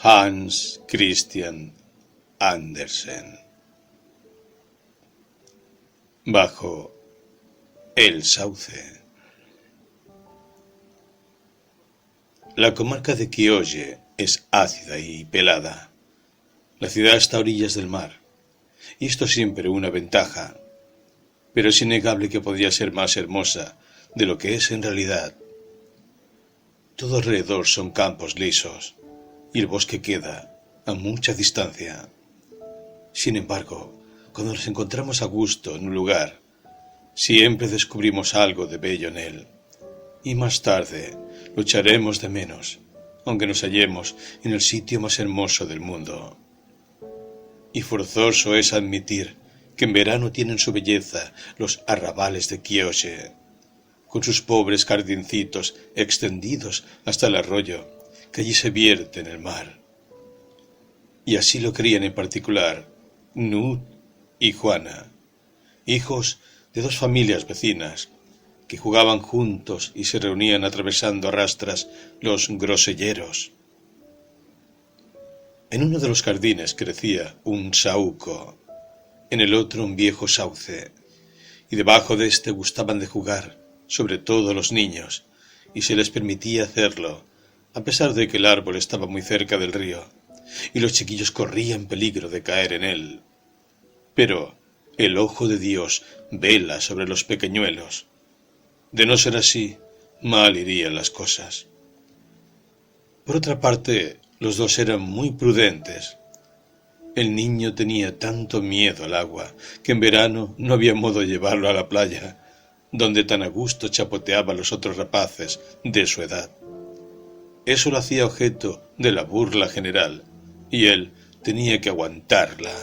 Hans Christian Andersen. Bajo el sauce. La comarca de Kiolle es ácida y pelada. La ciudad está a orillas del mar, y esto siempre una ventaja, pero es innegable que podría ser más hermosa de lo que es en realidad. Todo alrededor son campos lisos, y el bosque queda a mucha distancia. Sin embargo, cuando nos encontramos a gusto en un lugar, siempre descubrimos algo de bello en él, y más tarde lo echaremos de menos, aunque nos hallemos en el sitio más hermoso del mundo. Y forzoso es admitir que en verano tienen su belleza los arrabales de Kiolle, con sus pobres jardincitos extendidos hasta el arroyo que allí se vierte en el mar. Y así lo querían en particular Knut y Juana, hijos de dos familias vecinas, que jugaban juntos y se reunían atravesando a rastras los groselleros. En uno de los jardines crecía un saúco, en el otro un viejo sauce, y debajo de éste gustaban de jugar, sobre todo los niños, y se les permitía hacerlo, a pesar de que el árbol estaba muy cerca del río, y los chiquillos corrían peligro de caer en él. Pero el ojo de Dios vela sobre los pequeñuelos. De no ser así, mal irían las cosas. Por otra parte, los dos eran muy prudentes. El niño tenía tanto miedo al agua que en verano no había modo de llevarlo a la playa, donde tan a gusto chapoteaban los otros rapaces de su edad. Eso lo hacía objeto de la burla general, y él tenía que aguantarla.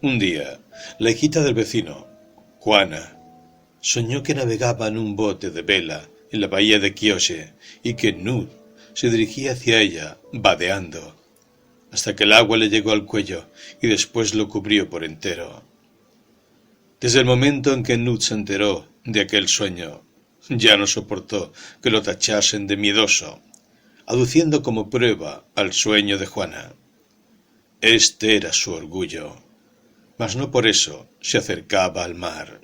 Un día, la hijita del vecino, Juana, soñó que navegaba en un bote de vela en la bahía de Kiolle y que Knut se dirigía hacia ella, vadeando, hasta que el agua le llegó al cuello y después lo cubrió por entero. Desde el momento en que Knut se enteró de aquel sueño, ya no soportó que lo tachasen de miedoso, aduciendo como prueba al sueño de Juana. Este era su orgullo, mas no por eso se acercaba al mar.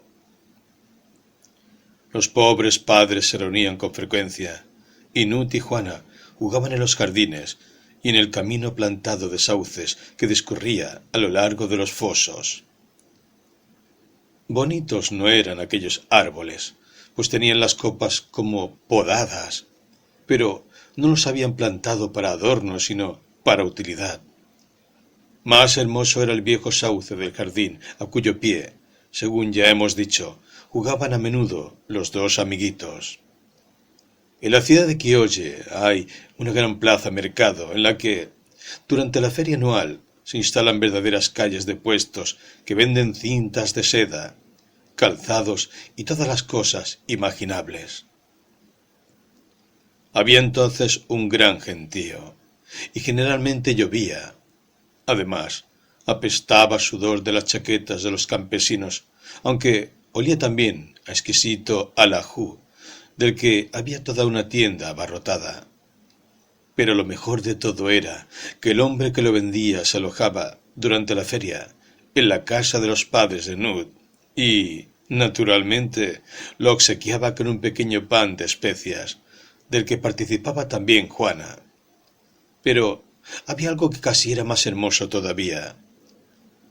Los pobres padres se reunían con frecuencia, y Knut y Juana jugaban en los jardines y en el camino plantado de sauces que discurría a lo largo de los fosos. Bonitos no eran aquellos árboles, pues tenían las copas como podadas, pero no los habían plantado para adorno, sino para utilidad. Más hermoso era el viejo sauce del jardín, a cuyo pie, según ya hemos dicho, jugaban a menudo los dos amiguitos. En la ciudad de Kiolle hay una gran plaza-mercado en la que, durante la feria anual, se instalan verdaderas calles de puestos que venden cintas de seda, calzados y todas las cosas imaginables. Había entonces un gran gentío, y generalmente llovía. Además, apestaba sudor de las chaquetas de los campesinos, aunque olía también a exquisito alajú, del que había toda una tienda abarrotada. Pero lo mejor de todo era que el hombre que lo vendía se alojaba durante la feria en la casa de los padres de Knut y, naturalmente, lo obsequiaba con un pequeño pan de especias, del que participaba también Juana. Pero había algo que casi era más hermoso todavía.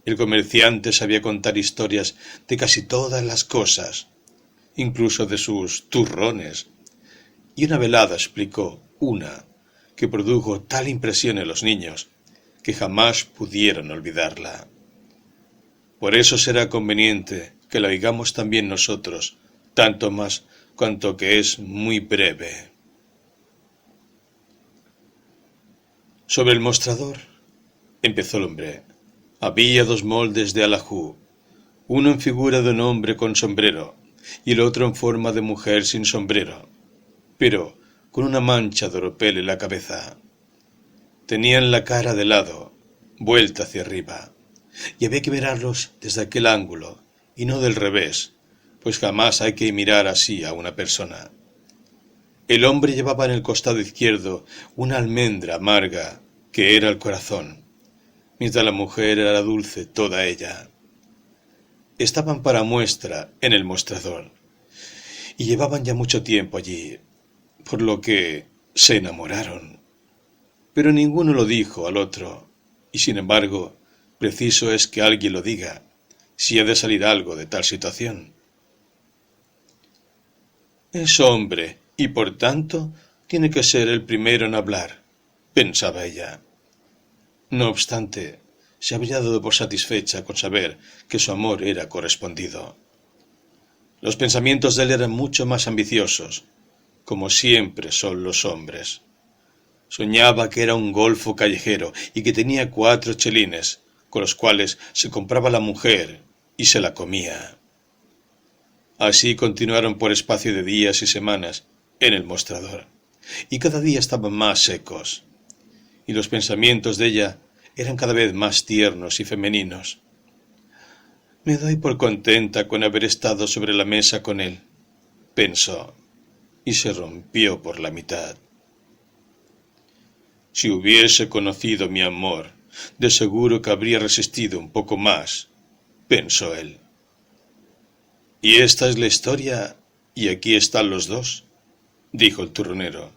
El comerciante sabía contar historias de casi todas las cosas, incluso de sus turrones, y una velada explicó una que produjo tal impresión en los niños que jamás pudieron olvidarla. Por eso será conveniente que la oigamos también nosotros, tanto más cuanto que es muy breve. Sobre el mostrador, empezó el hombre, había dos moldes de alajú, uno en figura de un hombre con sombrero y el otro en forma de mujer sin sombrero, pero con una mancha de oropel en la cabeza. Tenían la cara de lado, vuelta hacia arriba, y había que mirarlos desde aquel ángulo y no del revés, pues jamás hay que mirar así a una persona. El hombre llevaba en el costado izquierdo una almendra amarga que era el corazón, mientras la mujer era dulce toda ella. Estaban para muestra en el mostrador y llevaban ya mucho tiempo allí, por lo que se enamoraron. Pero ninguno lo dijo al otro, y sin embargo, preciso es que alguien lo diga, si ha de salir algo de tal situación. Es hombre, y por tanto tiene que ser el primero en hablar, pensaba ella. No obstante, se habría dado por satisfecha con saber que su amor era correspondido. Los pensamientos de él eran mucho más ambiciosos, como siempre son los hombres. Soñaba que era un golfo callejero y que tenía 4 chelines, con los cuales se compraba la mujer y se la comía. Así continuaron por espacio de días y semanas en el mostrador, y cada día estaban más secos, y los pensamientos de ella eran cada vez más tiernos y femeninos. Me doy por contenta con haber estado sobre la mesa con él, pensó, y se rompió por la mitad. Si hubiese conocido mi amor, de seguro que habría resistido un poco más, pensó él. Y esta es la historia, y aquí están los dos, dijo el turronero.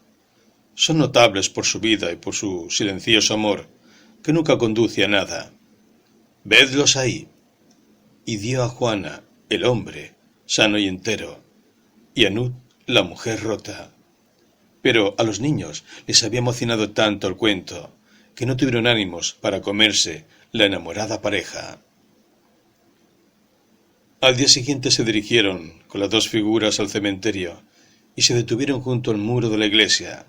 Son notables por su vida y por su silencioso amor, que nunca conduce a nada. Vedlos ahí. Y dio a Juana, el hombre, sano y entero, y a Nut, la mujer rota. Pero a los niños les había emocionado tanto el cuento, que no tuvieron ánimos para comerse la enamorada pareja. Al día siguiente se dirigieron con las 2 figuras al cementerio y se detuvieron junto al muro de la iglesia,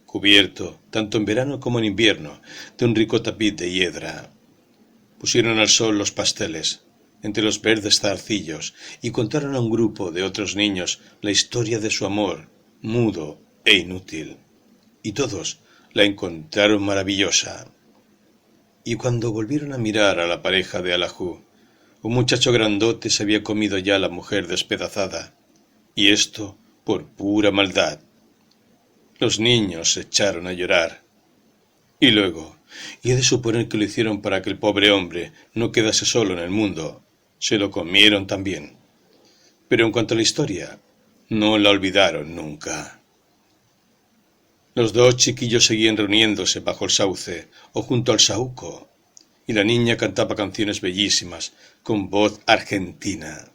cubierto, tanto en verano como en invierno, de un rico tapiz de hiedra. Pusieron al sol los pasteles, entre los verdes zarcillos, y contaron a un grupo de otros niños la historia de su amor, mudo e inútil. Y todos la encontraron maravillosa. Y cuando volvieron a mirar a la pareja de Alhajú, un muchacho grandote se había comido ya a la mujer despedazada, y esto por pura maldad. Los niños se echaron a llorar. Y luego, y he de suponer que lo hicieron para que el pobre hombre no quedase solo en el mundo, se lo comieron también. Pero en cuanto a la historia, no la olvidaron nunca. Los 2 chiquillos seguían reuniéndose bajo el sauce o junto al saúco, y la niña cantaba canciones bellísimas con voz argentina.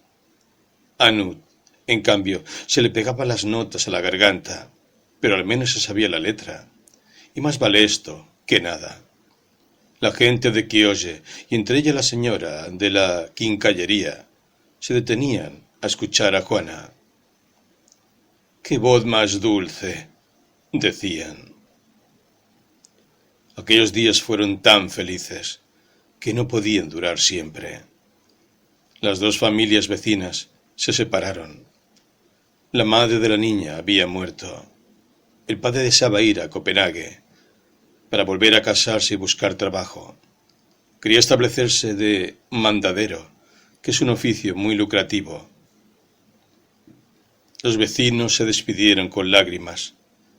A Nut, en cambio, se le pegaban las notas a la garganta, pero al menos se sabía la letra, y más vale esto que nada. La gente de Quiolle, y entre ella la señora de la quincallería, se detenían a escuchar a Juana. ¡Qué voz más dulce!, decían. Aquellos días fueron tan felices que no podían durar siempre. Las 2 familias vecinas se separaron. La madre de la niña había muerto. El padre deseaba ir a Copenhague para volver a casarse y buscar trabajo. Quería establecerse de mandadero, que es un oficio muy lucrativo. Los vecinos se despidieron con lágrimas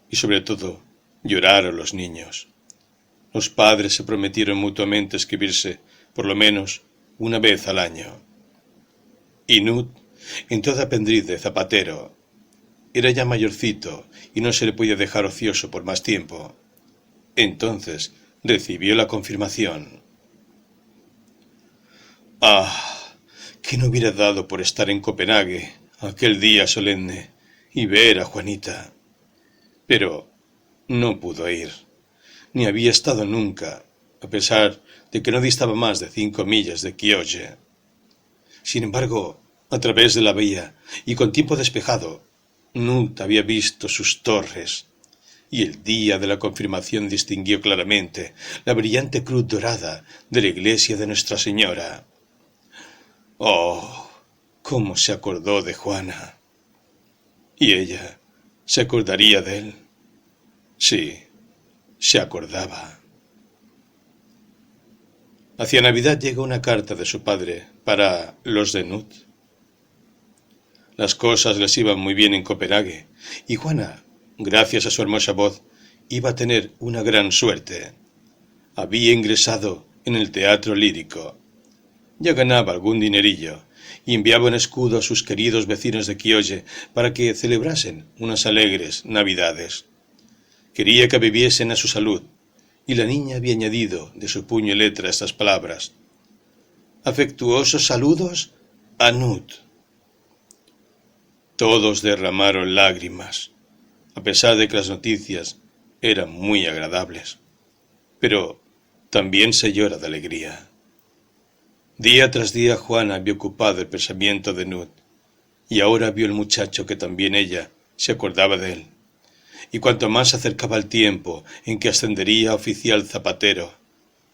y sobre todo lloraron los niños. Los padres se prometieron mutuamente escribirse por lo menos una vez al año. Y Nut entró de aprendiz de zapatero. Era ya mayorcito y no se le podía dejar ocioso por más tiempo. Entonces recibió la confirmación. ¡Ah! ¿Qué no hubiera dado por estar en Copenhague aquel día solemne y ver a Juanita? Pero no pudo ir, ni había estado nunca, a pesar de que no distaba más de 5 millas de Quiolle. Sin embargo, a través de la vía y con tiempo despejado, Nut había visto sus torres, y el día de la confirmación distinguió claramente la brillante cruz dorada de la iglesia de Nuestra Señora. ¡Oh! ¿Cómo se acordó de Juana? ¿Y ella se acordaría de él? Sí, se acordaba. Hacia Navidad llegó una carta de su padre para los de Nut. Las cosas les iban muy bien en Copenhague, y Juana gracias a su hermosa voz, iba a tener una gran suerte. Había ingresado en el teatro lírico. Ya ganaba algún dinerillo y enviaba un escudo a sus queridos vecinos de Kiolle para que celebrasen unas alegres navidades. Quería que bebiesen a su salud, y la niña había añadido de su puño y letra estas palabras: afectuosos saludos a Nut. Todos derramaron lágrimas, a pesar de que las noticias eran muy agradables. Pero también se llora de alegría. Día tras día Juana había ocupado el pensamiento de Nut, y ahora vio el muchacho que también ella se acordaba de él. Y cuanto más se acercaba el tiempo en que ascendería a oficial zapatero,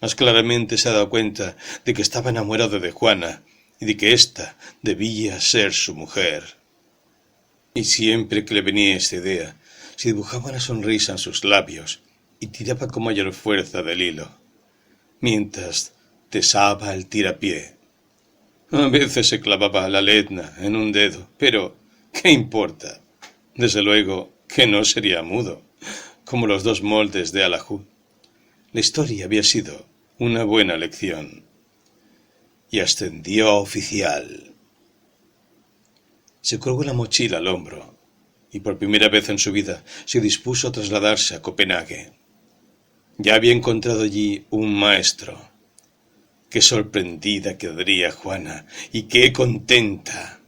más claramente se ha dado cuenta de que estaba enamorado de Juana y de que ésta debía ser su mujer. Y siempre que le venía esta idea, se dibujaba una sonrisa en sus labios y tiraba con mayor fuerza del hilo, mientras tesaba el tirapié. A veces se clavaba la letna en un dedo, pero ¿qué importa? Desde luego que no sería mudo, como los dos moldes de Alahú. La historia había sido una buena lección. Y ascendió a oficial. Se colgó la mochila al hombro, y por primera vez en su vida se dispuso a trasladarse a Copenhague. Ya había encontrado allí un maestro. Qué sorprendida quedaría Juana, y qué contenta.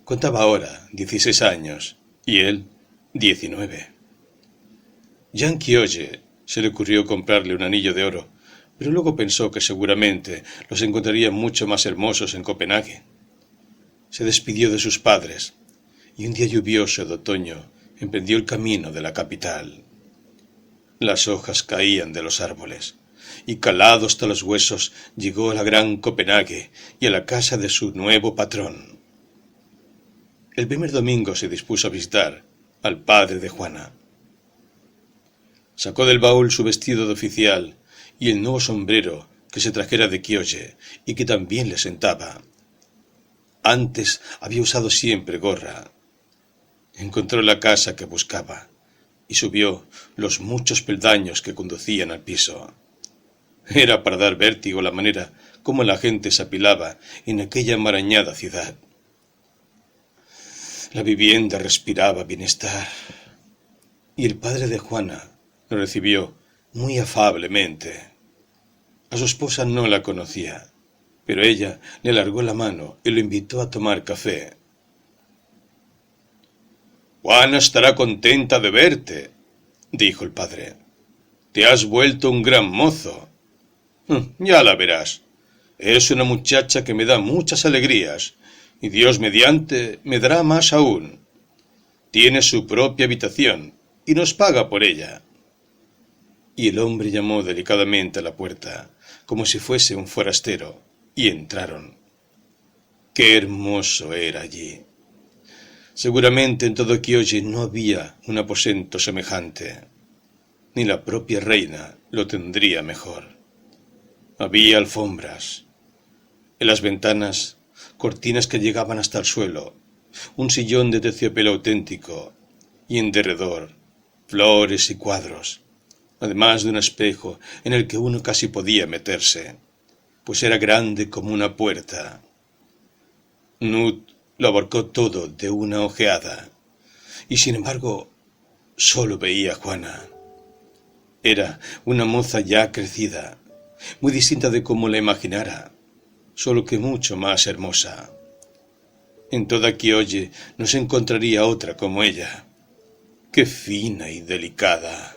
Contaba ahora 16 años, y él 19. Ya en Kiolle se le ocurrió comprarle un anillo de oro, pero luego pensó que seguramente los encontraría mucho más hermosos en Copenhague. Se despidió de sus padres, y un día lluvioso de otoño emprendió el camino de la capital. Las hojas caían de los árboles, y calado hasta los huesos llegó a la gran Copenhague y a la casa de su nuevo patrón. El primer domingo se dispuso a visitar al padre de Juana. Sacó del baúl su vestido de oficial y el nuevo sombrero que se trajera de Kiolle y que también le sentaba. Antes había usado siempre gorra. Encontró la casa que buscaba y subió los muchos peldaños que conducían al piso. Era para dar vértigo la manera como la gente se apilaba en aquella enmarañada ciudad. La vivienda respiraba bienestar, y el padre de Juana lo recibió muy afablemente. A su esposa no la conocía, pero ella le alargó la mano y lo invitó a tomar café. «Juana estará contenta de verte», dijo el padre. «Te has vuelto un gran mozo. Ya la verás. Es una muchacha que me da muchas alegrías, y Dios mediante me dará más aún. Tiene su propia habitación y nos paga por ella». Y el hombre llamó delicadamente a la puerta, como si fuese un forastero, y entraron. ¡Qué hermoso era allí! Seguramente en todo Kiolle no había un aposento semejante. Ni la propia reina lo tendría mejor. Había alfombras. En las ventanas, cortinas que llegaban hasta el suelo, un sillón de terciopelo auténtico, y en derredor, flores y cuadros, además de un espejo en el que uno casi podía meterse, pues era grande como una puerta. Nut lo abarcó todo de una ojeada, y sin embargo solo veía a Juana. Era una moza ya crecida, muy distinta de como la imaginara, solo que mucho más hermosa. En toda Kiolle no se encontraría otra como ella. ¡Qué fina y delicada!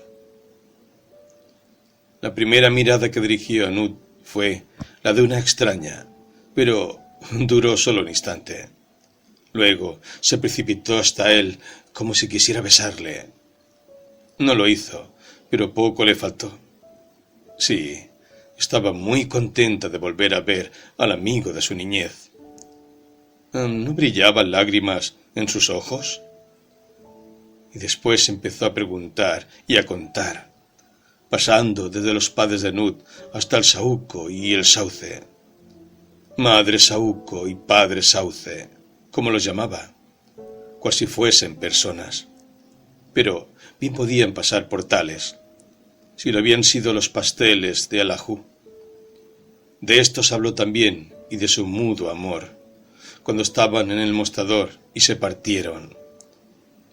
La primera mirada que dirigió a Nut fue la de una extraña, pero duró solo un instante. Luego se precipitó hasta él como si quisiera besarle. No lo hizo, pero poco le faltó. Sí, estaba muy contenta de volver a ver al amigo de su niñez. ¿No brillaban lágrimas en sus ojos? Y después empezó a preguntar y a contar, pasando desde los padres de Nut hasta el saúco y el sauce. Madre saúco y padre sauce, como los llamaba, cual si fuesen personas. pero bien podían pasar por tales, si lo habían sido los pasteles de Alhajú. De estos habló también, y de su mudo amor, cuando estaban en el mostrador y se partieron.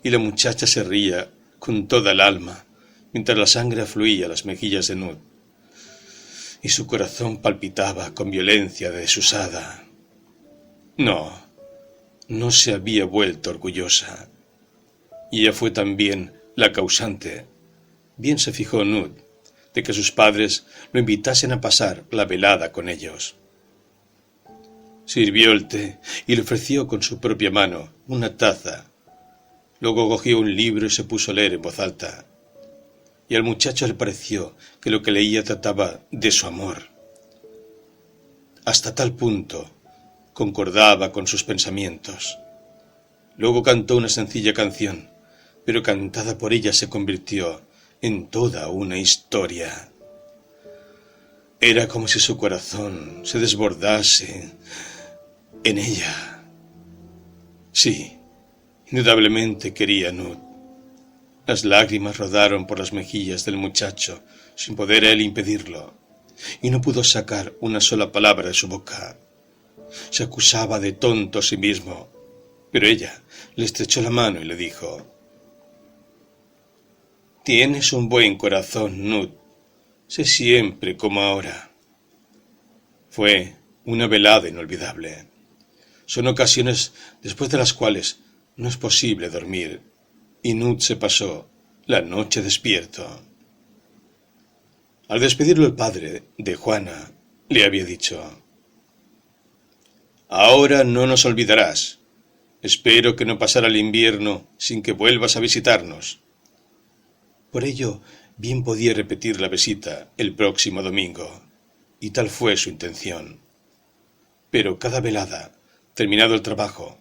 Y la muchacha se ría con toda el alma, mientras la sangre fluía a las mejillas de Nud, y su corazón palpitaba con violencia desusada. No se había vuelto orgullosa, y ella fue también la causante. Bien se fijó Nud de que sus padres lo invitasen a pasar la velada con ellos. Sirvió el té y le ofreció con su propia mano una taza. Luego cogió un libro y se puso a leer en voz alta. Y al muchacho le pareció que lo que leía trataba de su amor. Hasta tal punto concordaba con sus pensamientos. Luego cantó una sencilla canción, pero cantada por ella se convirtió en toda una historia. Era como si su corazón se desbordase en ella. Sí, indudablemente quería a Nud. Las lágrimas rodaron por las mejillas del muchacho, sin poder él impedirlo, y no pudo sacar una sola palabra de su boca. Se acusaba de tonto a sí mismo, pero ella le estrechó la mano y le dijo: «Tienes un buen corazón, Nud. Sé siempre como ahora». Fue una velada inolvidable. Son ocasiones después de las cuales no es posible dormir, y Nud se pasó la noche despierto. Al despedirlo el padre de Juana le había dicho: «Ahora no nos olvidarás. Espero que no pasara el invierno sin que vuelvas a visitarnos». Por ello, bien podía repetir la visita el próximo domingo, y tal fue su intención. Pero cada velada, terminado el trabajo,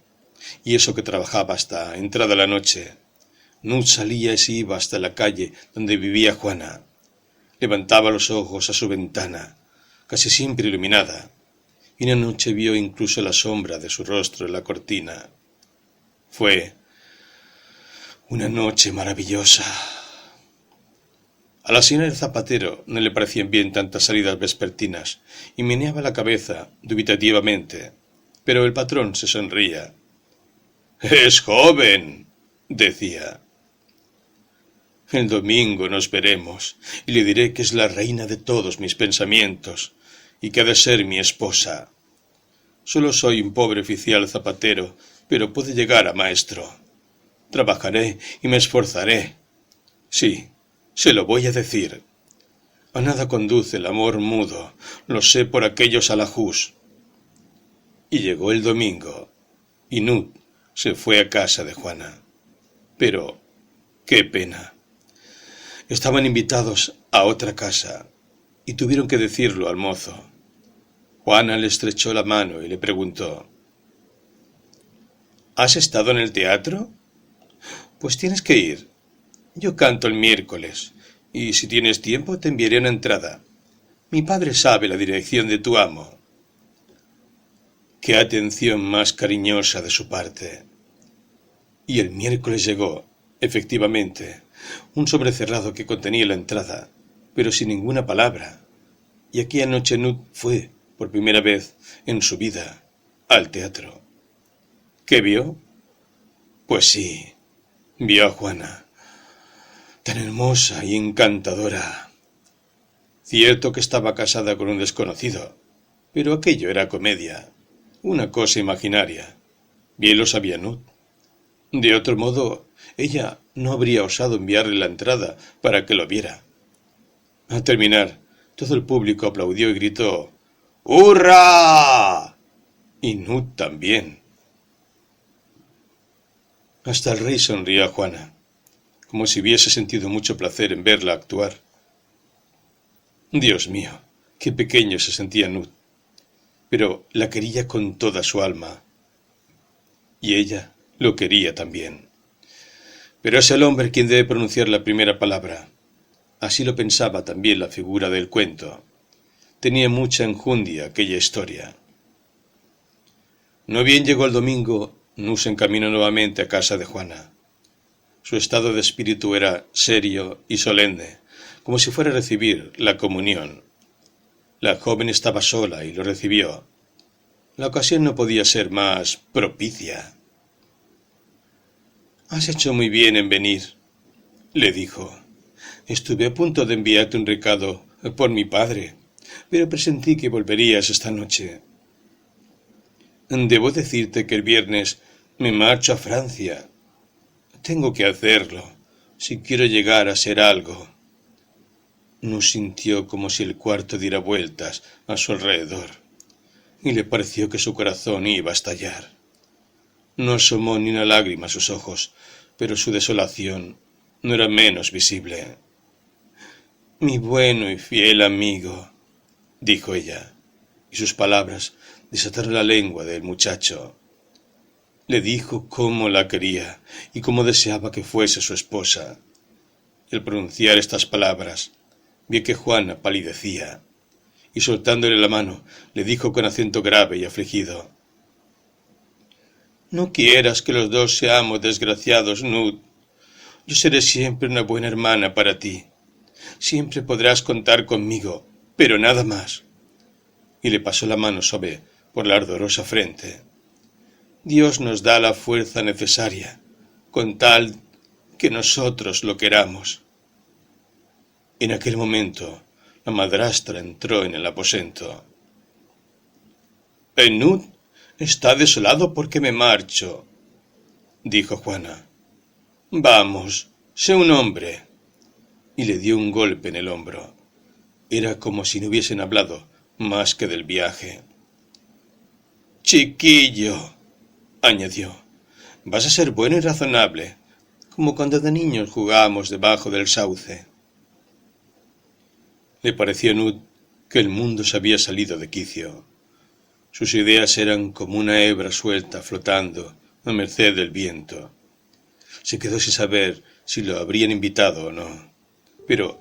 y eso que trabajaba hasta entrada la noche, Nud salía y se iba hasta la calle donde vivía Juana. Levantaba los ojos a su ventana, casi siempre iluminada, y una noche vio incluso la sombra de su rostro en la cortina. Fue una noche maravillosa. A la señora del zapatero no le parecían bien tantas salidas vespertinas, y meneaba la cabeza dubitativamente, pero el patrón se sonría. «Es joven», decía. «El domingo nos veremos, y le diré que es la reina de todos mis pensamientos, y que ha de ser mi esposa. Solo soy un pobre oficial zapatero, pero puedo llegar a maestro. Trabajaré y me esforzaré. Sí, se lo voy a decir. A nada conduce el amor mudo, lo sé por aquellos alajús». Y llegó el domingo, y Nud se fue a casa de Juana. Pero, qué pena. Estaban invitados a otra casa, y tuvieron que decirlo al mozo. Juana le estrechó la mano y le preguntó: «¿Has estado en el teatro? Pues tienes que ir. Yo canto el miércoles, y si tienes tiempo te enviaré una entrada. Mi padre sabe la dirección de tu amo». Qué atención más cariñosa de su parte. Y el miércoles llegó, efectivamente, un sobre cerrado que contenía la entrada, pero sin ninguna palabra. Y aquella noche Nud fue, por primera vez en su vida, al teatro. ¿Qué vio? Pues sí, vio a Juana, tan hermosa y encantadora. Cierto que estaba casada con un desconocido, pero aquello era comedia, una cosa imaginaria. Bien lo sabía Nud. De otro modo, ella no habría osado enviarle la entrada para que lo viera. Al terminar, todo el público aplaudió y gritó: «¡Hurra!». Y Nud también. Hasta el rey sonrió a Juana, como si hubiese sentido mucho placer en verla actuar. Dios mío, qué pequeño se sentía Nud, pero la quería con toda su alma, y ella lo quería también. Pero es el hombre quien debe pronunciar la primera palabra. Así lo pensaba también la figura del cuento. Tenía mucha enjundia aquella historia. No bien llegó el domingo, Nud se encaminó nuevamente a casa de Juana. Su estado de espíritu era serio y solemne, como si fuera a recibir la comunión. La joven estaba sola y lo recibió. La ocasión no podía ser más propicia. «Has hecho muy bien en venir», le dijo. «Estuve a punto de enviarte un recado por mi padre, pero presentí que volverías esta noche. Debo decirte que el viernes me marcho a Francia. Tengo que hacerlo, si quiero llegar a ser algo». No sintió como si el cuarto diera vueltas a su alrededor, y le pareció que su corazón iba a estallar. No asomó ni una lágrima a sus ojos, pero su desolación no era menos visible. «Mi bueno y fiel amigo», dijo ella, y sus palabras desataron la lengua del muchacho. Le dijo cómo la quería y cómo deseaba que fuese su esposa. Y al pronunciar estas palabras, vi que Juana palidecía, y soltándole la mano, le dijo con acento grave y afligido: «No quieras que los dos seamos desgraciados, Nut. Yo seré siempre una buena hermana para ti. Siempre podrás contar conmigo, pero nada más». Y le pasó la mano suave por la ardorosa frente. «Dios nos da la fuerza necesaria, con tal que nosotros lo queramos». En aquel momento, la madrastra entró en el aposento. «Nut está desolado porque me marcho», dijo Juana. «Vamos, sé un hombre». Y le dio un golpe en el hombro. Era como si no hubiesen hablado más que del viaje. «Chiquillo», añadió, «vas a ser bueno y razonable, como cuando de niños jugábamos debajo del sauce». Le pareció a Nut que el mundo se había salido de quicio. Sus ideas eran como una hebra suelta flotando a merced del viento. Se quedó sin saber si lo habrían invitado o no, pero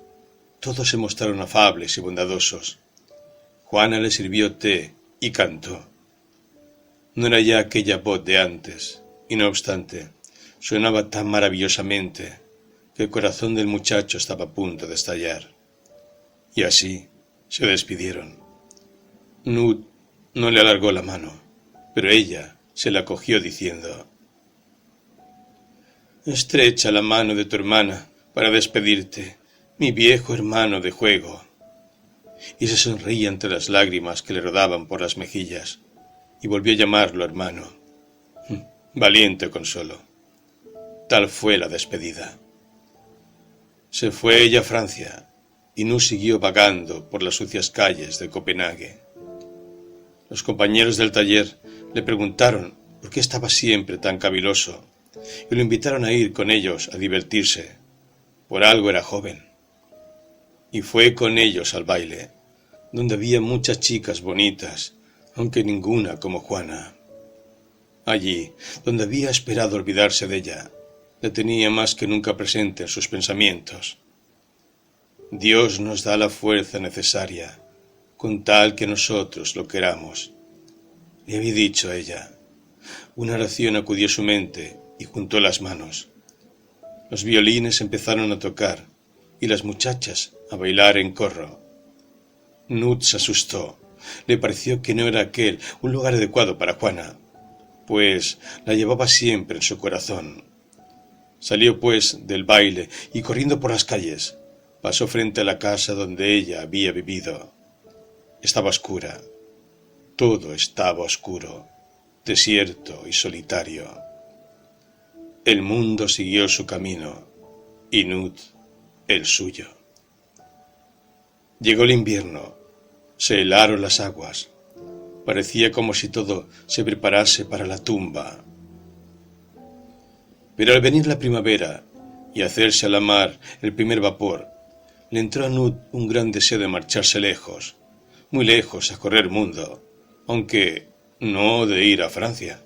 todos se mostraron afables y bondadosos. Juana le sirvió té y cantó. No era ya aquella voz de antes, y no obstante, sonaba tan maravillosamente que el corazón del muchacho estaba a punto de estallar. Y así se despidieron. Nut no le alargó la mano, pero ella se la cogió diciendo: «Estrecha la mano de tu hermana para despedirte, mi viejo hermano de juego». Y se sonreía entre las lágrimas que le rodaban por las mejillas, y volvió a llamarlo hermano. Valiente consuelo. Tal fue la despedida. Se fue ella a Francia, y Nut siguió vagando por las sucias calles de Copenhague. Los compañeros del taller le preguntaron por qué estaba siempre tan caviloso, y lo invitaron a ir con ellos a divertirse. Por algo era joven. Y fue con ellos al baile, donde había muchas chicas bonitas, aunque ninguna como Juana. Allí, donde había esperado olvidarse de ella, la tenía más que nunca presente en sus pensamientos. Dios nos da la fuerza necesaria, con tal que nosotros lo queramos, le había dicho a ella. Una oración acudió a su mente y juntó las manos. Los violines empezaron a tocar y las muchachas a bailar en corro. Nut se asustó. Le pareció que no era aquel un lugar adecuado para Juana, pues la llevaba siempre en su corazón. Salió pues del baile y corriendo por las calles, pasó frente a la casa donde ella había vivido. Estaba oscura. Todo estaba oscuro, desierto y solitario. El mundo siguió su camino, y Nut el suyo. Llegó el invierno, se helaron las aguas, parecía como si todo se preparase para la tumba. Pero al venir la primavera y hacerse a la mar el primer vapor, le entró a Nut un gran deseo de marcharse lejos, muy lejos a correr mundo, aunque no de ir a Francia.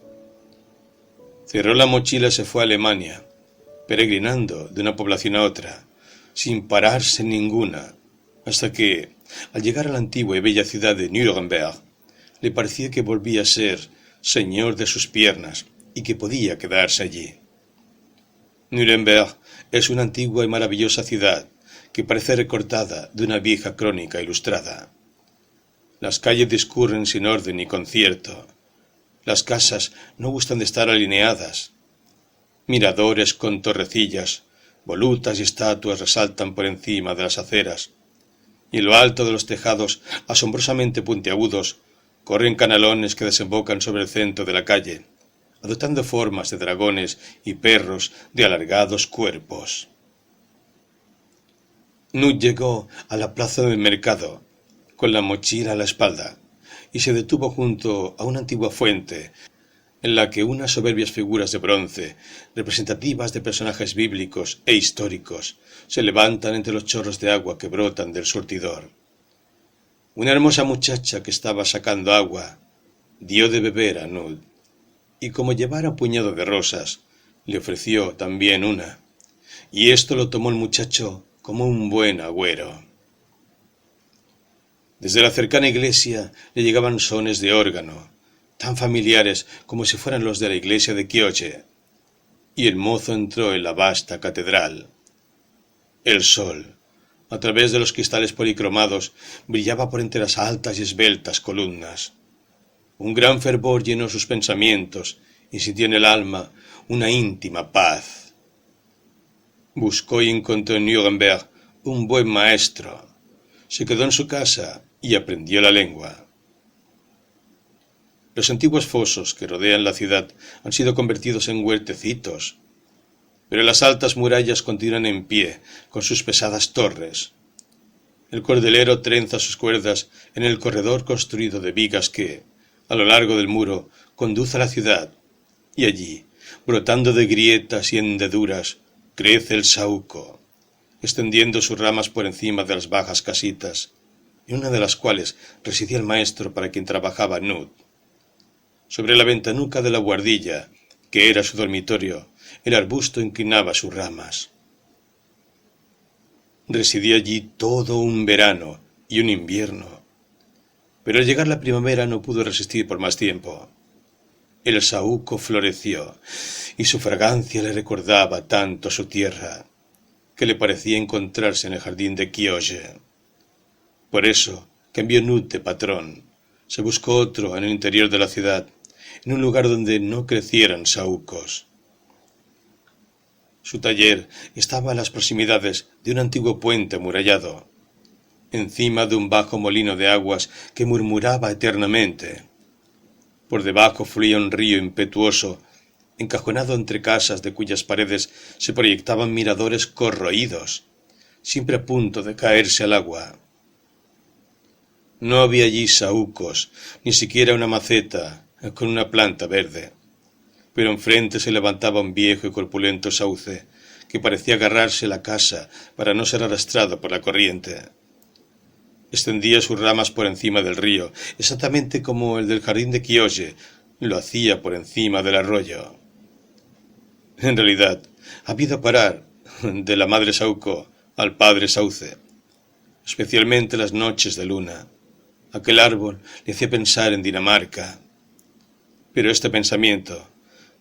Cerró la mochila y se fue a Alemania, peregrinando de una población a otra, sin pararse en ninguna, hasta que, al llegar a la antigua y bella ciudad de Nuremberg, le parecía que volvía a ser señor de sus piernas y que podía quedarse allí. Nuremberg es una antigua y maravillosa ciudad que parece recortada de una vieja crónica ilustrada. Las calles discurren sin orden ni concierto. Las casas no gustan de estar alineadas. Miradores con torrecillas, volutas y estatuas resaltan por encima de las aceras, y en lo alto de los tejados, asombrosamente puntiagudos, corren canalones que desembocan sobre el centro de la calle, adoptando formas de dragones y perros de alargados cuerpos. Nut llegó a la plaza del mercado, con la mochila a la espalda, y se detuvo junto a una antigua fuente, en la que unas soberbias figuras de bronce, representativas de personajes bíblicos e históricos, se levantan entre los chorros de agua que brotan del surtidor. Una hermosa muchacha que estaba sacando agua dio de beber a Nut, y como llevara un puñado de rosas, le ofreció también una, y esto lo tomó el muchacho como un buen agüero. Desde la cercana iglesia le llegaban sones de órgano, tan familiares como si fueran los de la iglesia de Kioje, y el mozo entró en la vasta catedral. El sol, a través de los cristales policromados, brillaba por entre las altas y esbeltas columnas. Un gran fervor llenó sus pensamientos y sintió en el alma una íntima paz. Buscó y encontró en Nuremberg un buen maestro. Se quedó en su casa y aprendió la lengua. Los antiguos fosos que rodean la ciudad han sido convertidos en huertecitos, pero las altas murallas continúan en pie con sus pesadas torres. El cordelero trenza sus cuerdas en el corredor construido de vigas que, a lo largo del muro, conduce a la ciudad, y allí, brotando de grietas y hendeduras, crece el saúco, extendiendo sus ramas por encima de las bajas casitas, en una de las cuales residía el maestro para quien trabajaba Nut. Sobre la ventanuca de la buhardilla, que era su dormitorio, el arbusto inclinaba sus ramas. Residía allí todo un verano y un invierno, pero al llegar la primavera no pudo resistir por más tiempo. El saúco floreció, y su fragancia le recordaba tanto su tierra, que le parecía encontrarse en el jardín de Kioje. Por eso cambió Nut de patrón, se buscó otro en el interior de la ciudad, en un lugar donde no crecieran saúcos. Su taller estaba en las proximidades de un antiguo puente amurallado, encima de un bajo molino de aguas que murmuraba eternamente. Por debajo fluía un río impetuoso, encajonado entre casas de cuyas paredes se proyectaban miradores corroídos, siempre a punto de caerse al agua. No había allí saúcos, ni siquiera una maceta con una planta verde, pero enfrente se levantaba un viejo y corpulento sauce que parecía agarrarse la casa para no ser arrastrado por la corriente. Extendía sus ramas por encima del río, exactamente como el del jardín de Kioje lo hacía por encima del arroyo. En realidad, había ido a parar de la madre Saúco al padre Sauce, especialmente las noches de luna. Aquel árbol le hacía pensar en Dinamarca, pero este pensamiento,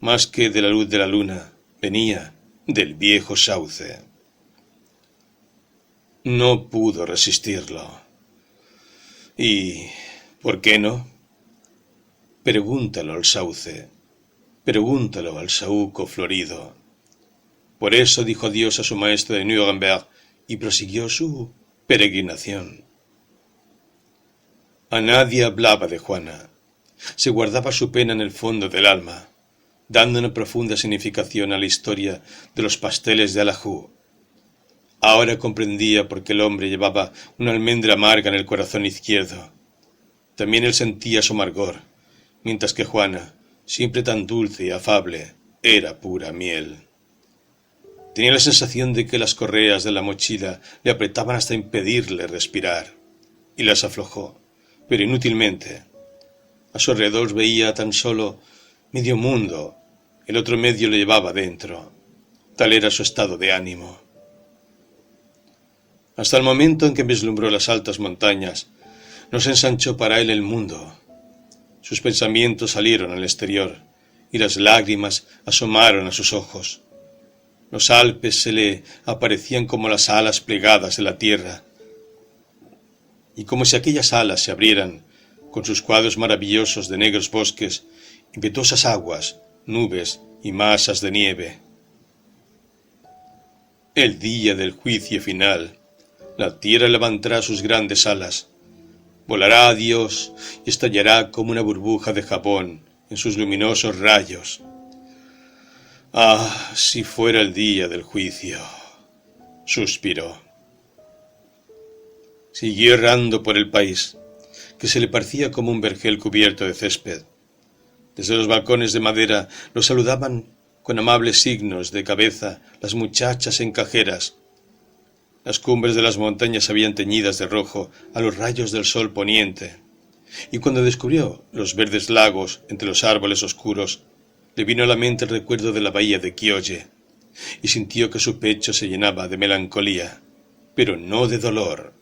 más que de la luz de la luna, venía del viejo sauce. No pudo resistirlo. ¿Y por qué no? Pregúntalo al sauce, pregúntalo al saúco florido. Por eso dijo adiós a su maestro de Nuremberg y prosiguió su peregrinación. A nadie hablaba de Juana. Se guardaba su pena en el fondo del alma, dando una profunda significación a la historia de los pasteles de Alajú. Ahora comprendía por qué el hombre llevaba una almendra amarga en el corazón izquierdo. También él sentía su amargor, mientras que Juana, siempre tan dulce y afable, era pura miel. Tenía la sensación de que las correas de la mochila le apretaban hasta impedirle respirar, y las aflojó, pero inútilmente. A su alrededor veía tan solo medio mundo, el otro medio le llevaba dentro. Tal era su estado de ánimo. Hasta el momento en que vislumbró las altas montañas, no se ensanchó para él el mundo. Sus pensamientos salieron al exterior, y las lágrimas asomaron a sus ojos. Los Alpes se le aparecían como las alas plegadas de la tierra, y como si aquellas alas se abrieran, con sus cuadros maravillosos de negros bosques, impetuosas aguas, nubes y masas de nieve. El día del juicio final, la tierra levantará sus grandes alas, volará a Dios y estallará como una burbuja de jabón en sus luminosos rayos. Ah, si fuera el día del juicio, suspiró. Siguió errando por el país, que se le parecía como un vergel cubierto de césped. Desde los balcones de madera lo saludaban con amables signos de cabeza las muchachas en cajeras. Las cumbres de las montañas habían teñidas de rojo a los rayos del sol poniente, y cuando descubrió los verdes lagos entre los árboles oscuros, le vino a la mente el recuerdo de la bahía de Kiolle, y sintió que su pecho se llenaba de melancolía, pero no de dolor.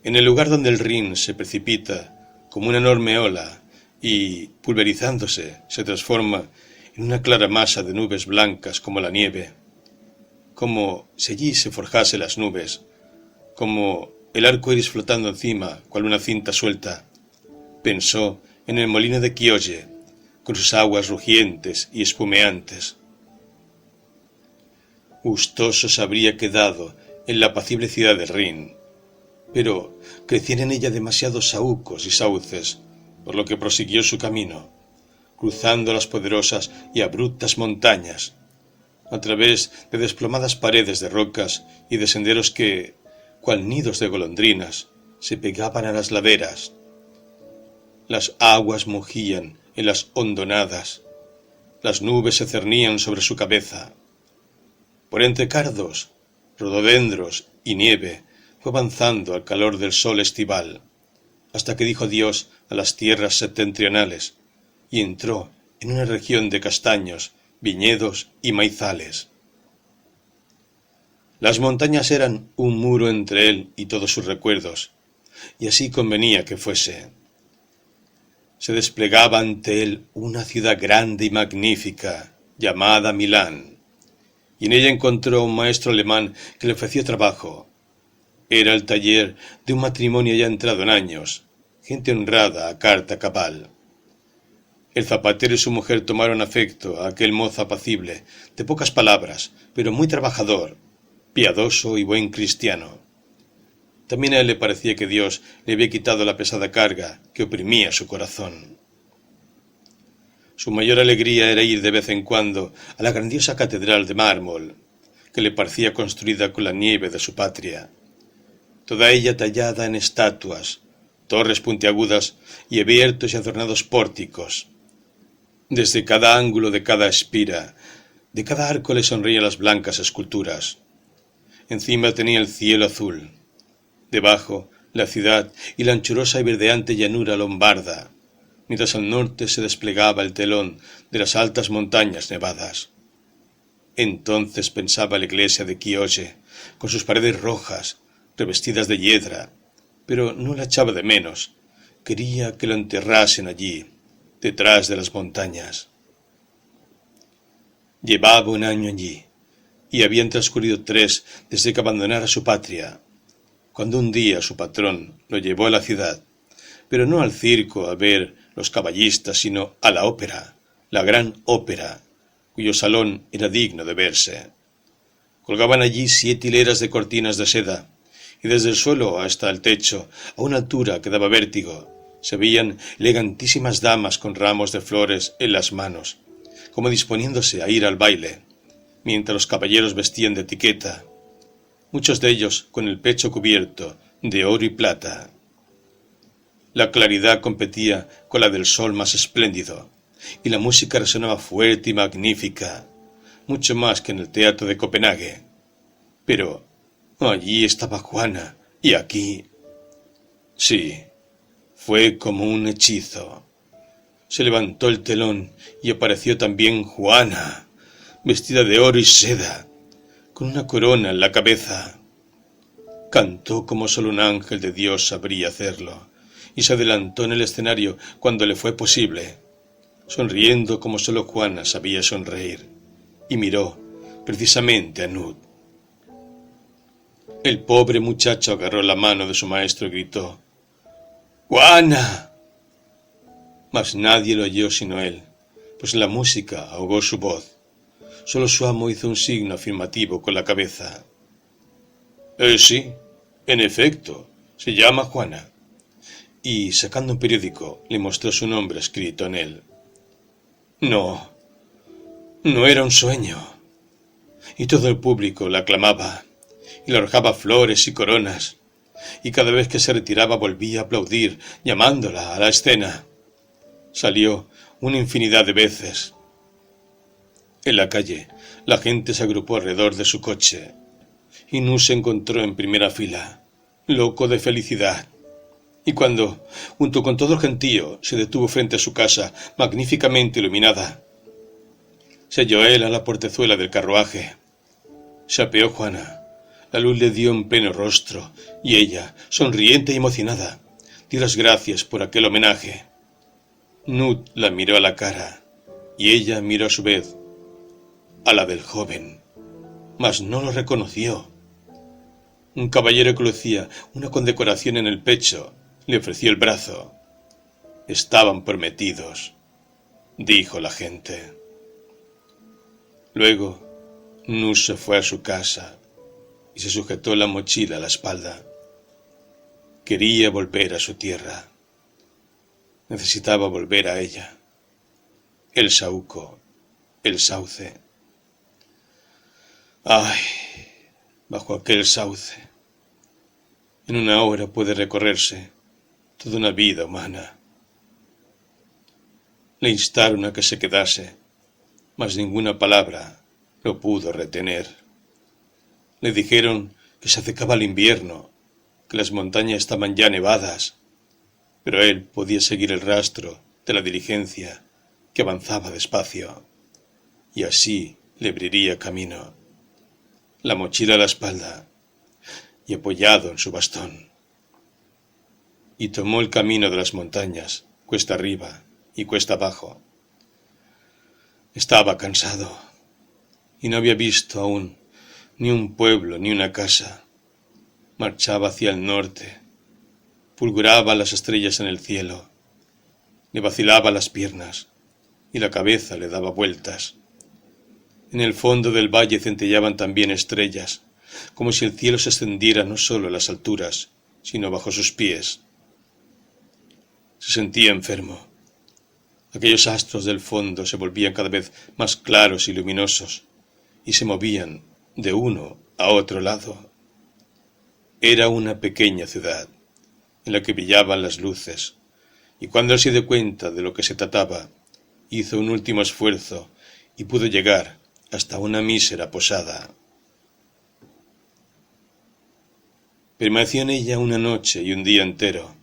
En el lugar donde el Rin se precipita como una enorme ola y, pulverizándose, se transforma en una clara masa de nubes blancas como la nieve, como si allí se forjase las nubes, como el arco iris flotando encima cual una cinta suelta, pensó en el molino de Kiolle, con sus aguas rugientes y espumeantes. Gustoso se habría quedado en la apacible ciudad de Rin, pero crecían en ella demasiados saúcos y sauces, por lo que prosiguió su camino, cruzando las poderosas y abruptas montañas, a través de desplomadas paredes de rocas y de senderos que, cual nidos de golondrinas, se pegaban a las laderas. Las aguas mugían en las hondonadas, las nubes se cernían sobre su cabeza. Por entre cardos, rododendros y nieve fue avanzando al calor del sol estival, hasta que dijo adiós a las tierras septentrionales y entró en una región de castaños, viñedos y maizales. Las montañas eran un muro entre él y todos sus recuerdos, y así convenía que fuese. Se desplegaba ante él una ciudad grande y magnífica, llamada Milán, y en ella encontró un maestro alemán que le ofreció trabajo. Era el taller de un matrimonio ya entrado en años, gente honrada a carta cabal. El zapatero y su mujer tomaron afecto a aquel mozo apacible, de pocas palabras, pero muy trabajador, piadoso y buen cristiano. También a él le parecía que Dios le había quitado la pesada carga que oprimía su corazón. Su mayor alegría era ir de vez en cuando a la grandiosa catedral de mármol, que le parecía construida con la nieve de su patria, toda ella tallada en estatuas, torres puntiagudas y abiertos y adornados pórticos. Desde cada ángulo de cada espira, de cada arco le sonreían las blancas esculturas. Encima tenía el cielo azul, debajo la ciudad y la anchurosa y verdeante llanura lombarda, mientras al norte se desplegaba el telón de las altas montañas nevadas. Entonces pensaba la iglesia de Kiolle, con sus paredes rojas, revestidas de hiedra, pero no la echaba de menos. Quería que lo enterrasen allí, detrás de las montañas. Llevaba un año allí, y habían transcurrido 3 desde que abandonara su patria, cuando un día su patrón lo llevó a la ciudad, pero no al circo a ver los caballistas, sino a la ópera, la gran ópera, cuyo salón era digno de verse. Colgaban allí 7 hileras de cortinas de seda, y desde el suelo hasta el techo, a una altura que daba vértigo, se veían elegantísimas damas con ramos de flores en las manos, como disponiéndose a ir al baile, mientras los caballeros vestían de etiqueta, muchos de ellos con el pecho cubierto de oro y plata. La claridad competía con la del sol más espléndido, y la música resonaba fuerte y magnífica, mucho más que en el teatro de Copenhague. Pero allí estaba Juana, y aquí... Sí, fue como un hechizo. Se levantó el telón y apareció también Juana, vestida de oro y seda, con una corona en la cabeza. Cantó como solo un ángel de Dios sabría hacerlo, y se adelantó en el escenario cuando le fue posible, sonriendo como solo Juana sabía sonreír, y miró precisamente a Nud. El pobre muchacho agarró la mano de su maestro y gritó: ¡Juana! Mas nadie lo oyó sino él, pues la música ahogó su voz. Solo su amo hizo un signo afirmativo con la cabeza. Sí, en efecto, se llama Juana. Y, sacando un periódico, le mostró su nombre escrito en él. No era un sueño. Y todo el público la aclamaba, y le arrojaba flores y coronas, y cada vez que se retiraba volvía a aplaudir, llamándola a la escena. Salió una infinidad de veces. En la calle, la gente se agrupó alrededor de su coche, y Nu se encontró en primera fila, loco de felicidad. Y cuando, junto con todo el gentío, se detuvo frente a su casa, magníficamente iluminada, se halló él a la portezuela del carruaje. Se apeó Juana. La luz le dio en pleno rostro, y ella, sonriente y emocionada, dio las gracias por aquel homenaje. Nud la miró a la cara, y ella miró a su vez a la del joven, mas no lo reconoció. Un caballero que lucía una condecoración en el pecho le ofreció el brazo. Estaban prometidos, dijo la gente. Luego, Nud se fue a su casa y se sujetó la mochila a la espalda. Quería volver a su tierra. Necesitaba volver a ella. El saúco, el sauce. ¡Ay! Bajo aquel sauce, en una hora puede recorrerse toda una vida humana. Le instaron a que se quedase, mas ninguna palabra lo pudo retener. Le dijeron que se acercaba el invierno, que las montañas estaban ya nevadas, pero él podía seguir el rastro de la diligencia que avanzaba despacio, y así le abriría camino. La mochila a la espalda y apoyado en su bastón. Y tomó el camino de las montañas, cuesta arriba y cuesta abajo. Estaba cansado y no había visto aún ni un pueblo ni una casa. Marchaba hacia el norte, fulguraban las estrellas en el cielo, le vacilaban las piernas y la cabeza le daba vueltas. En el fondo del valle centellaban también estrellas, como si el cielo se extendiera no solo en las alturas, sino bajo sus pies. Se sentía enfermo. Aquellos astros del fondo se volvían cada vez más claros y luminosos, y se movían de uno a otro lado. Era una pequeña ciudad, en la que brillaban las luces, y cuando él se dio cuenta de lo que se trataba, hizo un último esfuerzo y pudo llegar hasta una mísera posada. Permaneció en ella una noche y un día entero,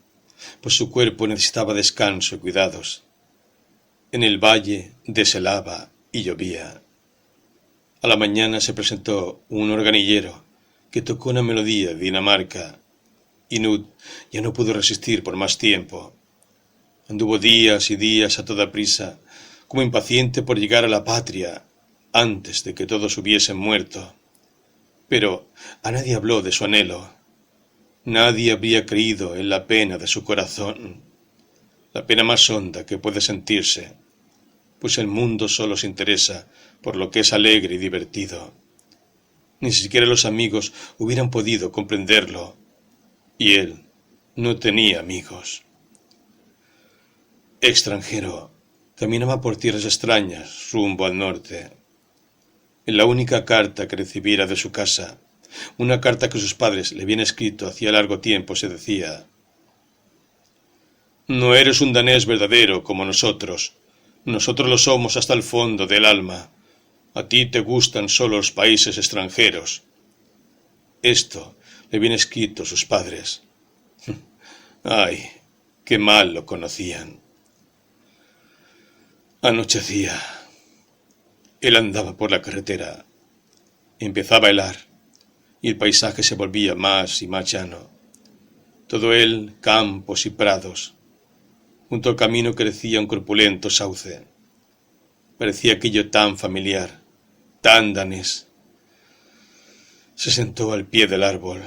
pues su cuerpo necesitaba descanso y cuidados. En el valle deshelaba y llovía. A la mañana se presentó un organillero que tocó una melodía de Dinamarca, y Nud ya no pudo resistir por más tiempo. Anduvo días y días a toda prisa, como impaciente por llegar a la patria, antes de que todos hubiesen muerto. Pero a nadie habló de su anhelo. Nadie habría creído en la pena de su corazón, la pena más honda que puede sentirse, pues el mundo solo se interesa por lo que es alegre y divertido. Ni siquiera los amigos hubieran podido comprenderlo, y él no tenía amigos. Extranjero, caminaba por tierras extrañas rumbo al norte. En la única carta que recibiera de su casa, una carta que sus padres le habían escrito hacía largo tiempo, se decía: «No eres un danés verdadero como nosotros. Nosotros lo somos hasta el fondo del alma. A ti te gustan solo los países extranjeros». Esto le habían escrito sus padres. ¡Ay, qué mal lo conocían! Anochecía. Él andaba por la carretera. Empezaba a helar, y el paisaje se volvía más y más llano. Todo él campos y prados. Junto al camino crecía un corpulento sauce. Parecía aquello tan familiar, tan danés, Se sentó al pie del árbol.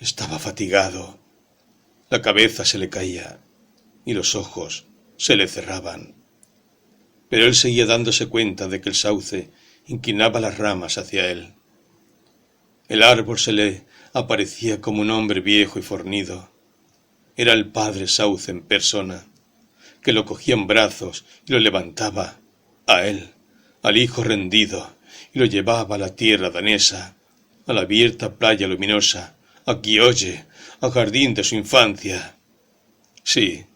Estaba fatigado. La cabeza se le caía y los ojos se le cerraban. Pero él seguía dándose cuenta de que el sauce inclinaba las ramas hacia él. El árbol se le aparecía como un hombre viejo y fornido. Era el padre sauce en persona, que lo cogía en brazos y lo levantaba, a él, al hijo rendido, y lo llevaba a la tierra danesa, a la abierta playa luminosa, a Kiolle, al jardín de su infancia. Sí,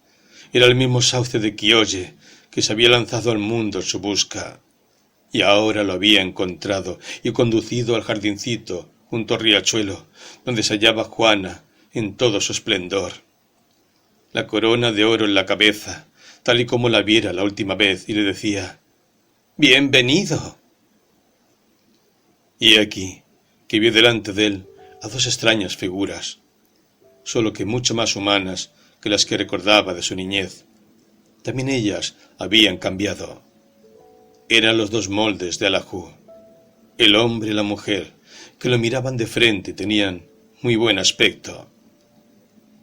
era el mismo sauce de Kiolle que se había lanzado al mundo en su busca, y ahora lo había encontrado y conducido al jardincito junto al riachuelo, donde se hallaba Juana en todo su esplendor. La corona de oro en la cabeza, tal y como la viera la última vez, y le decía: «¡Bienvenido!». Y aquí, que vio delante de él a dos extrañas figuras, solo que mucho más humanas que las que recordaba de su niñez. También ellas habían cambiado. Eran los dos moldes de Allahu, el hombre y la mujer, que lo miraban de frente y tenían muy buen aspecto.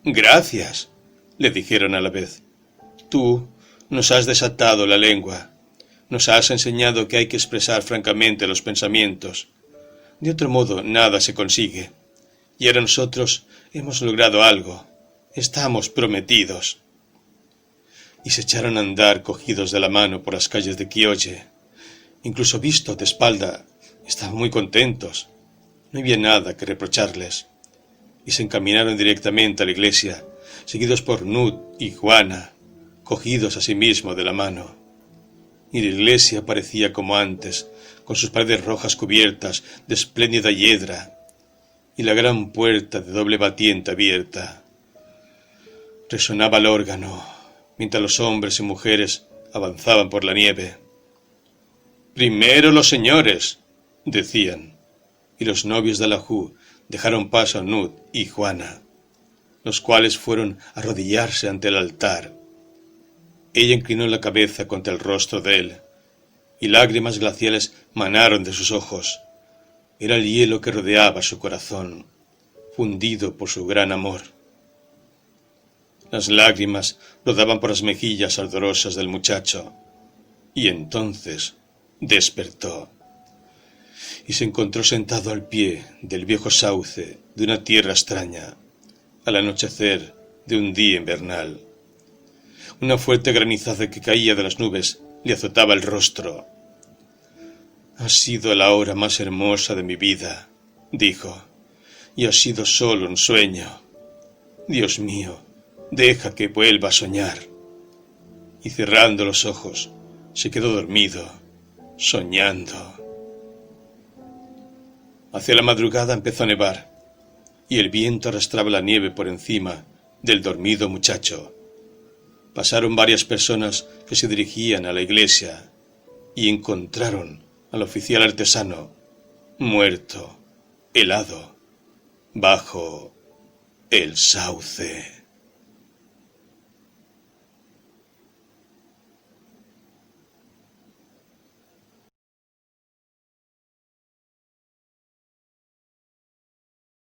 «Gracias», le dijeron a la vez. «Tú nos has desatado la lengua, nos has enseñado que hay que expresar francamente los pensamientos. De otro modo nada se consigue. Y ahora nosotros hemos logrado algo. Estamos prometidos». Y se echaron a andar cogidos de la mano por las calles de Kiolle. Incluso visto de espalda, estaban muy contentos. No había nada que reprocharles. Y se encaminaron directamente a la iglesia, seguidos por Nut y Juana, cogidos a sí mismo de la mano. Y la iglesia parecía como antes, con sus paredes rojas cubiertas de espléndida hiedra, y la gran puerta de doble batiente abierta. Resonaba el órgano, mientras los hombres y mujeres avanzaban por la nieve. «Primero los señores», decían, y los novios de Allahu dejaron paso a Nut y Juana, los cuales fueron a arrodillarse ante el altar. Ella inclinó la cabeza contra el rostro de él, y lágrimas glaciales manaron de sus ojos. Era el hielo que rodeaba su corazón, fundido por su gran amor. Las lágrimas rodaban por las mejillas ardorosas del muchacho, y entonces despertó, y se encontró sentado al pie del viejo sauce de una tierra extraña, al anochecer de un día invernal. Una fuerte granizada que caía de las nubes le azotaba el rostro. «Ha sido la hora más hermosa de mi vida», dijo, «y ha sido solo un sueño. Dios mío, deja que vuelva a soñar». Y cerrando los ojos, se quedó dormido, soñando. Hacia la madrugada empezó a nevar, y el viento arrastraba la nieve por encima del dormido muchacho. Pasaron varias personas que se dirigían a la iglesia, y encontraron al oficial artesano, muerto, helado, bajo el sauce.